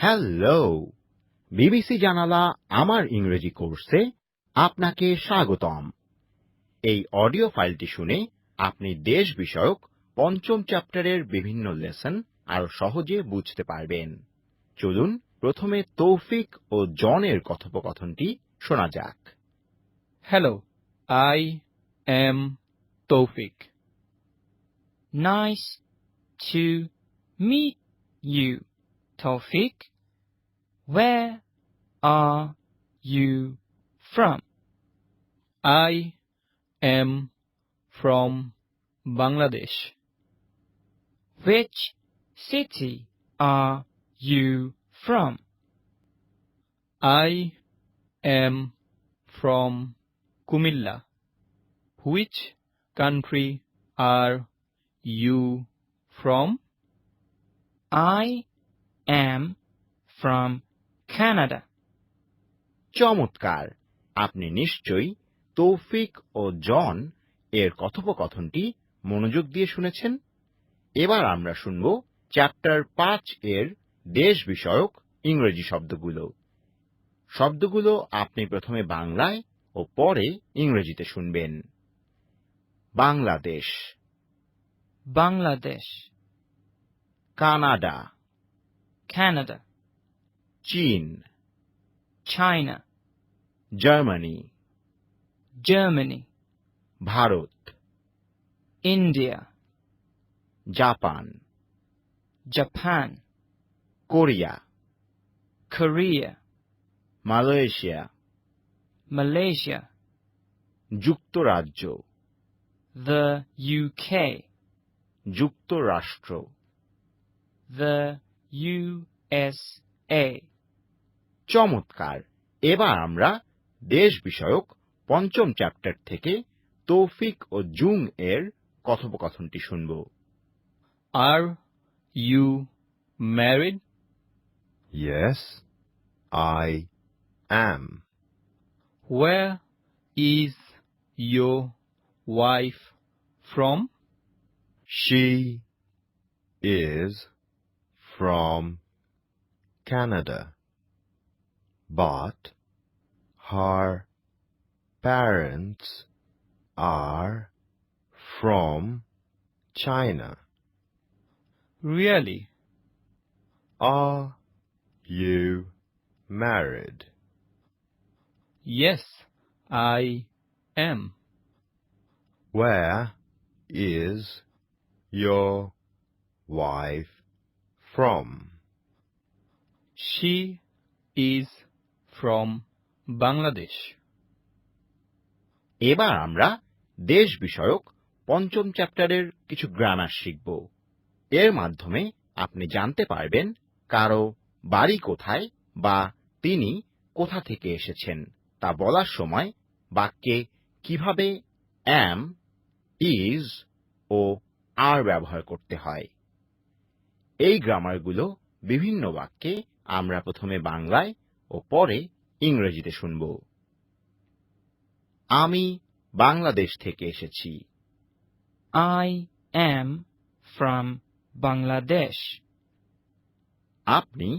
Hello, BBC জানালা আমার ইংরেজি কোর্সে আপনাকে স্বাগতম। এই অডিও ফাইলটি শুনে আপনি দেশ বিষয়ক পঞ্চম চ্যাপ্টারের বিভিন্ন লেসন আরো সহজে বুঝতে পারবেন। চলুন প্রথমে তৌফিক ও জনের কথোপকথনটি শোনা যাক। Hello, I am Tawfiq. Nice to meet you, Tawfiq. Where are you from? I am from Bangladesh. Which city are you from? I am from Kumilla. Which country are you from? I am from Canada. চমৎকার! আপনি নিশ্চয়ই তৌফিক ও জন এর কথোপকথনটি মনোযোগ দিয়ে শুনেছেন। এবার আমরা শুনব চ্যাপ্টার 5 এর দেশ বিষয়ক ইংরেজি শব্দগুলো। শব্দগুলো আপনি প্রথমে বাংলায় ও পরে ইংরেজিতে শুনবেন। বাংলাদেশ, Bangladesh, কানাডা, Canada, চীন, China, Germany, Germany, Bharat, India, Japan, Japan, Korea, Korea, Malaysia, Malaysia, যুক্তরাজ্য, the UK, যুক্তরাষ্ট্র, the USA. চমৎকার! এবার আমরা দেশ বিষয়ক পঞ্চম চ্যাপ্টার থেকে তৌফিক ও জুং এর কথোপকথনটি শুনব। Are you married? Yes, I am. Where is your wife from? She is from Canada, but her parents are from China. Really? Are you married? Yes, I am. Where is your wife from? She is from Bangladesh. এবার আমরা দেশ বিষয়ক পঞ্চম চ্যাপ্টারের কিছু grammar শিখব। এর মাধ্যমে আপনি জানতে পারবেন কারো বাড়ি কোথায় বা তিনি কোথা থেকে এসেছেন তা বলার সময় বাক্যে কিভাবে am, is ও are ব্যবহার করতে হয়। এই গ্রামারগুলো বিভিন্ন বাক্যে আমরা প্রথমে বাংলায় ও পরে ইংরেজিতে শুনব। আমি বাংলাদেশ থেকে এসেছি। I am from Bangladesh. আপনি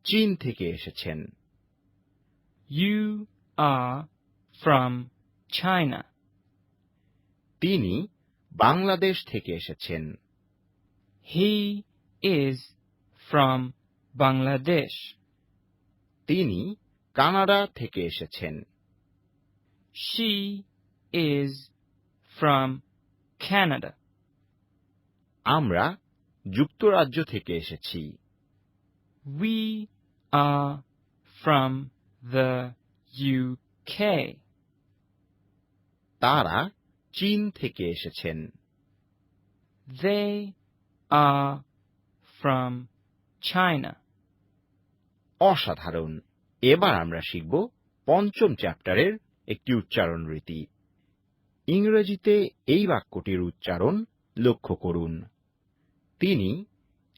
চীন থেকে এসেছেন। You are from China. তিনি বাংলাদেশ থেকে এসেছেন। He is from Bangladesh. তিনি কানাডা থেকে এসেছেন। She is from Canada. আমরা যুক্তরাজ্য থেকে এসেছি। We are from the UK. তারা চীন থেকে এসেছেন। They are from China. অসাধারণ! এবার আমরা শিখব পঞ্চম চ্যাপ্টারের একটি উচ্চারণ রীতি। ইংরেজিতে এই বাক্যটির উচ্চারণ লক্ষ্য করুন। তিনি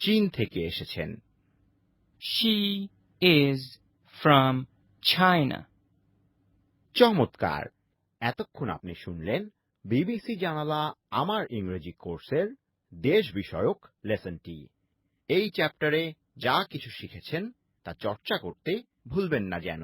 চীন থেকে এসেছেন। She is from China. চমৎকার! এতক্ষণ আপনি শুনলেন বিবিসি জানালা আমার ইংরেজি কোর্সের দেশ বিষয়ক লেসনটি। এই চ্যাপ্টারে যা কিছু শিখেছেন তা চর্চা করতে ভুলবেন না যেন।